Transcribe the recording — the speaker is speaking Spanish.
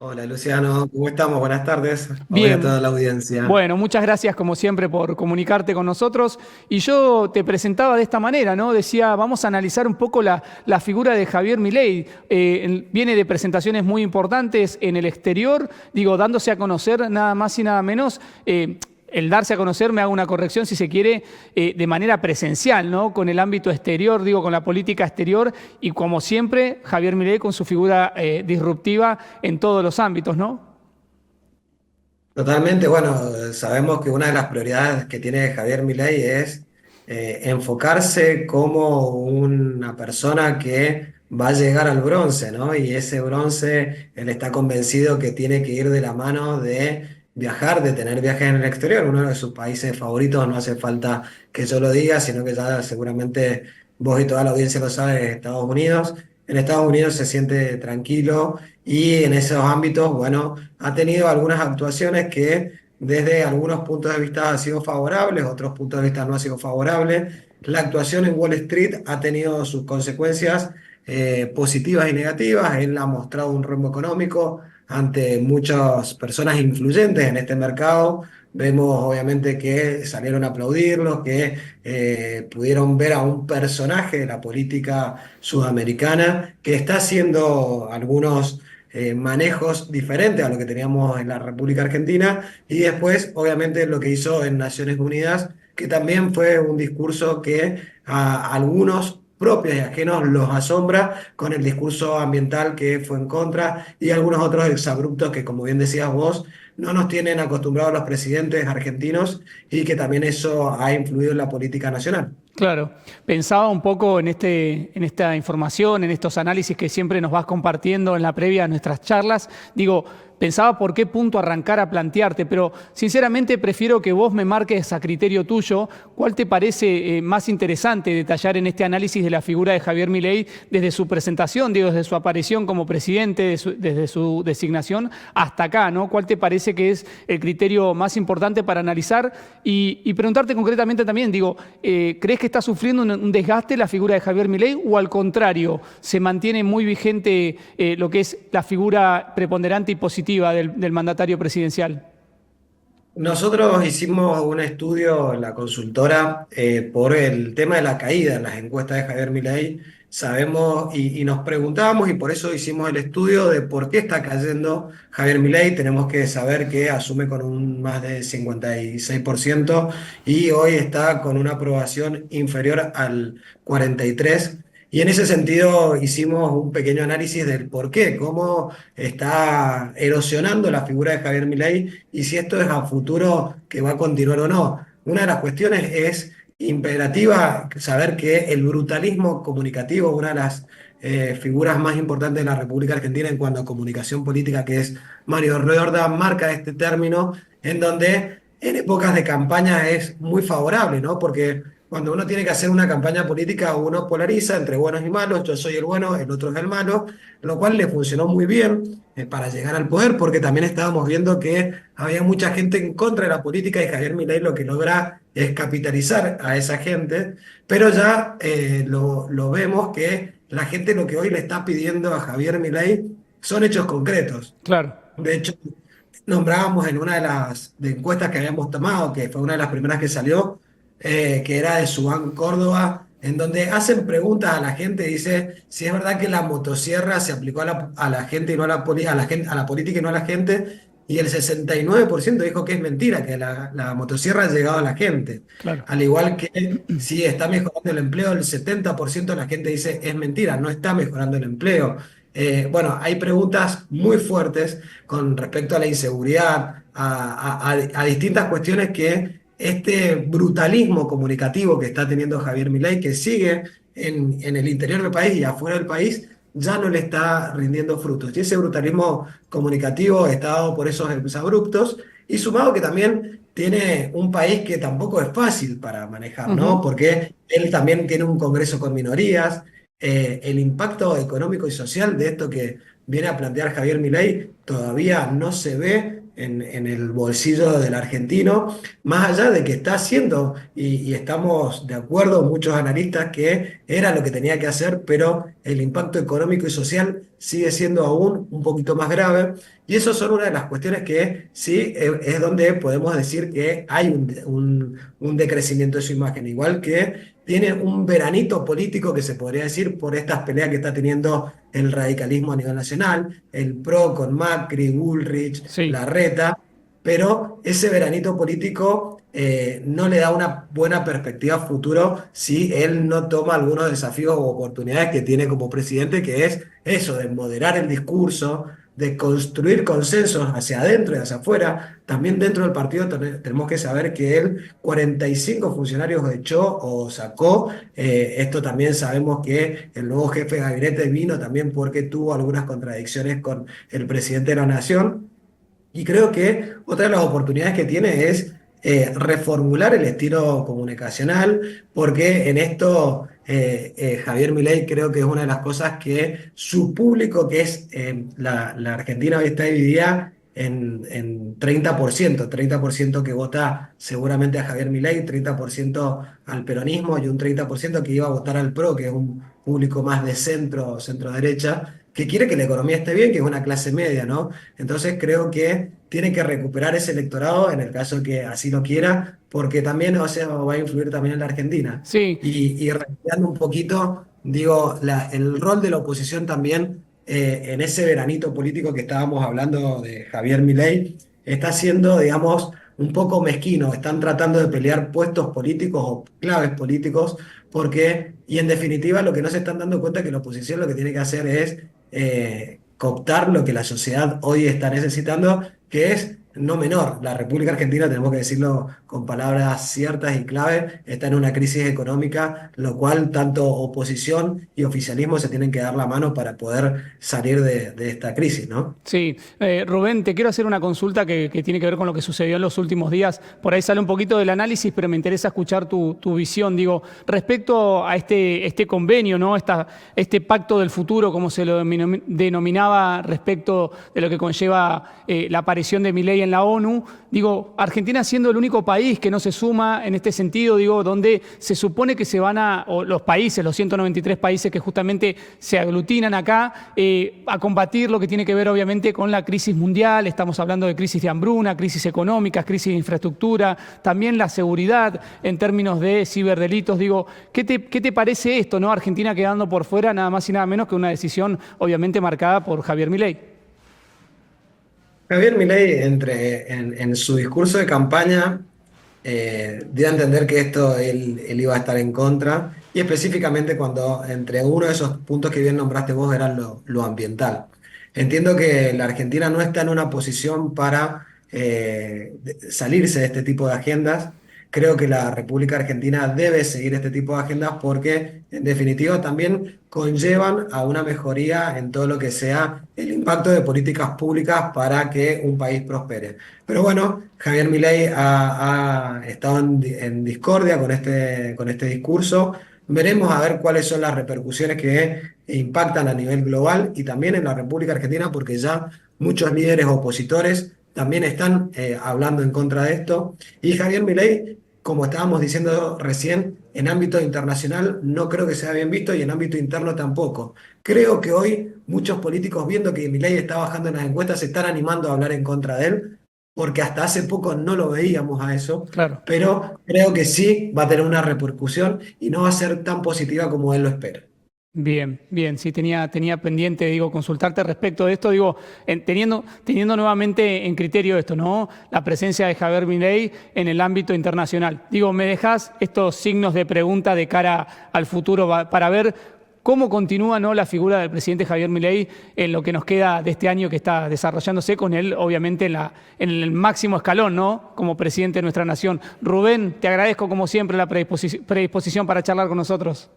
Hola Luciano, ¿cómo estamos? Buenas tardes. Hoy a Bien, toda la audiencia. bueno, muchas gracias como siempre por comunicarte con nosotros. Y yo te presentaba de esta manera, ¿no? Decía, vamos a analizar un poco la figura de Javier Milei. Viene de presentaciones muy importantes en el exterior, digo, dándose a conocer nada más y nada menos. El darse a conocer, me hago una corrección si se quiere, de manera presencial, ¿no? Con el ámbito exterior, digo, con la política exterior y como siempre, Javier Milei con su figura disruptiva en todos los ámbitos, ¿no? Totalmente, bueno, sabemos que una de las prioridades que tiene Javier Milei es enfocarse como una persona que va a llegar al bronce, ¿no? Y ese bronce, él está convencido que tiene que ir de la mano de viajar, de tener viajes en el exterior. Uno de sus países favoritos, no hace falta que yo lo diga, sino que ya seguramente vos y toda la audiencia lo sabe, es Estados Unidos. En Estados Unidos se siente tranquilo y en esos ámbitos, bueno, ha tenido algunas actuaciones que desde algunos puntos de vista han sido favorables, otros puntos de vista no han sido favorables. La actuación en Wall Street ha tenido sus consecuencias positivas y negativas. Él ha mostrado un rumbo económico ante muchas personas influyentes en este mercado. Vemos obviamente que salieron a aplaudirlos, que pudieron ver a un personaje de la política sudamericana que está haciendo algunos manejos diferentes a lo que teníamos en la República Argentina y después, obviamente, lo que hizo en Naciones Unidas, que también fue un discurso que a algunos propios y ajenos los asombra con el discurso ambiental que fue en contra y algunos otros exabruptos que, como bien decías vos, no nos tienen acostumbrados los presidentes argentinos y que también eso ha influido en la política nacional. Claro, pensaba un poco en esta información, en estos análisis que siempre nos vas compartiendo en la previa de nuestras charlas. Digo, pensaba por qué punto arrancar a plantearte, pero sinceramente prefiero que vos me marques a criterio tuyo cuál te parece más interesante detallar en este análisis de la figura de Javier Milei desde su presentación, digo, desde su aparición como presidente, desde su designación hasta acá, ¿no? ¿Cuál te parece que es el criterio más importante para analizar? Y preguntarte concretamente también, digo, ¿crees que está sufriendo un desgaste la figura de Javier Milei o al contrario, se mantiene muy vigente lo que es la figura preponderante y positiva del mandatario presidencial? Nosotros hicimos un estudio en la consultora por el tema de la caída en las encuestas de Javier Milei. Sabemos y nos preguntábamos y por eso hicimos el estudio de por qué está cayendo Javier Milei. Tenemos que saber que asume con un más de 56% y hoy está con una aprobación inferior al 43%. Y en ese sentido hicimos un pequeño análisis del por qué, cómo está erosionando la figura de Javier Milei y si esto es a futuro que va a continuar o no. Una de las cuestiones es imperativa saber que el brutalismo comunicativo, una de las figuras más importantes de la República Argentina en cuanto a comunicación política, que es Mario Redorda, marca este término en donde en épocas de campaña es muy favorable, ¿no? Porque cuando uno tiene que hacer una campaña política, uno polariza entre buenos y malos, yo soy el bueno, el otro es el malo, lo cual le funcionó muy bien para llegar al poder, porque también estábamos viendo que había mucha gente en contra de la política y Javier Milei lo que logra es capitalizar a esa gente, pero ya lo vemos que la gente lo que hoy le está pidiendo a Javier Milei son hechos concretos. Claro. De hecho, nombrábamos en una de las encuestas que habíamos tomado, que fue una de las primeras que salió, que era de Subán Córdoba, en donde hacen preguntas a la gente, dice si es verdad que la motosierra se aplicó a la gente y no a a la gente, a la política y no a la gente, y el 69% dijo que es mentira, que la motosierra ha llegado a la gente. Claro. Al igual que si está mejorando el empleo, el 70% de la gente dice es mentira, no está mejorando el empleo. Bueno, hay preguntas muy fuertes con respecto a la inseguridad, a distintas cuestiones que este brutalismo comunicativo que está teniendo Javier Milei, que sigue en el interior del país y afuera del país, ya no le está rindiendo frutos. Y ese brutalismo comunicativo está dado por esos exabruptos y sumado que también tiene un país que tampoco es fácil para manejar, ¿no? Ujú. Porque él también tiene un Congreso con minorías. El impacto económico y social de esto que viene a plantear Javier Milei todavía no se ve en el bolsillo del argentino, más allá de que está haciendo, y estamos de acuerdo muchos analistas que era lo que tenía que hacer, pero el impacto económico y social sigue siendo aún un poquito más grave. Y eso son una de las cuestiones que sí es donde podemos decir que hay un decrecimiento de su imagen, igual que tiene un veranito político que se podría decir por estas peleas que está teniendo el radicalismo a nivel nacional, el PRO con Macri, Bullrich, Sí. Larreta, pero ese veranito político no le da una buena perspectiva a futuro si él no toma algunos desafíos o oportunidades que tiene como presidente, que es eso, de moderar el discurso, de construir consensos hacia adentro y hacia afuera. También dentro del partido tenemos que saber que él 45 funcionarios echó o sacó. Esto también sabemos que el nuevo jefe de gabinete vino también porque tuvo algunas contradicciones con el presidente de la Nación. Y creo que otra de las oportunidades que tiene es reformular el estilo comunicacional, porque en esto Javier Milei creo que es una de las cosas que su público, que es la Argentina hoy está dividida en 30% que vota seguramente a Javier Milei, 30% al peronismo y un 30% que iba a votar al PRO, que es un público más de centro, centro-derecha, que quiere que la economía esté bien, que es una clase media, ¿no? Entonces creo que tiene que recuperar ese electorado en el caso que así lo quiera, porque también, o sea, va a influir también en la Argentina. Sí, Y recuperando un poquito, digo, el rol de la oposición también en ese veranito político que estábamos hablando de Javier Milei, está siendo, digamos, un poco mezquino. Están tratando de pelear puestos políticos o claves políticos, porque, y en definitiva, lo que no se están dando cuenta es que la oposición lo que tiene que hacer es cooptar lo que la sociedad hoy está necesitando, que es no menor. La República Argentina, tenemos que decirlo con palabras ciertas y claves, está en una crisis económica, lo cual tanto oposición y oficialismo se tienen que dar la mano para poder salir de esta crisis, ¿no? sí. Rubén, te quiero hacer una consulta que tiene que ver con lo que sucedió en los últimos días. Por ahí sale un poquito del análisis, pero me interesa escuchar tu visión. Digo, respecto a este convenio, ¿no? Este pacto del futuro, como se lo denominaba respecto de lo que conlleva la aparición de Milei en la ONU. Digo, Argentina siendo el único país que no se suma en este sentido, digo, donde se supone que se van o los países, los 193 países que justamente se aglutinan acá, a combatir lo que tiene que ver obviamente con la crisis mundial. Estamos hablando de crisis de hambruna, crisis económicas, crisis de infraestructura, también la seguridad en términos de ciberdelitos. Digo, ¿qué te parece esto, no? Argentina quedando por fuera, nada más y nada menos que una decisión obviamente marcada por Javier Milei. Javier Milei, en su discurso de campaña, dio a entender que esto él iba a estar en contra, y específicamente cuando entre uno de esos puntos que bien nombraste vos era lo ambiental. Entiendo que la Argentina no está en una posición para salirse de este tipo de agendas. Creo que la República Argentina debe seguir este tipo de agendas porque, en definitiva, también conllevan a una mejoría en todo lo que sea el impacto de políticas públicas para que un país prospere. Pero bueno, Javier Milei ha estado en discordia con este discurso. Veremos a ver cuáles son las repercusiones que impactan a nivel global y también en la República Argentina, porque ya muchos líderes opositores también están hablando en contra de esto. Y Javier Milei, como estábamos diciendo recién, en ámbito internacional no creo que sea bien visto y en ámbito interno tampoco. Creo que hoy muchos políticos, viendo que Milei está bajando en las encuestas, se están animando a hablar en contra de él, porque hasta hace poco no lo veíamos a eso, Claro. pero creo que sí va a tener una repercusión y no va a ser tan positiva como él lo espera. Bien, bien, sí, tenía pendiente, digo, consultarte respecto de esto, digo, teniendo nuevamente en criterio esto, ¿no? La presencia de Javier Milei en el ámbito internacional. Digo, ¿me dejás estos signos de pregunta de cara al futuro para ver cómo continúa, ¿no?, la figura del presidente Javier Milei en lo que nos queda de este año que está desarrollándose con él, obviamente, en el máximo escalón, ¿no?, como presidente de nuestra nación? Rubén, te agradezco como siempre la predisposición para charlar con nosotros.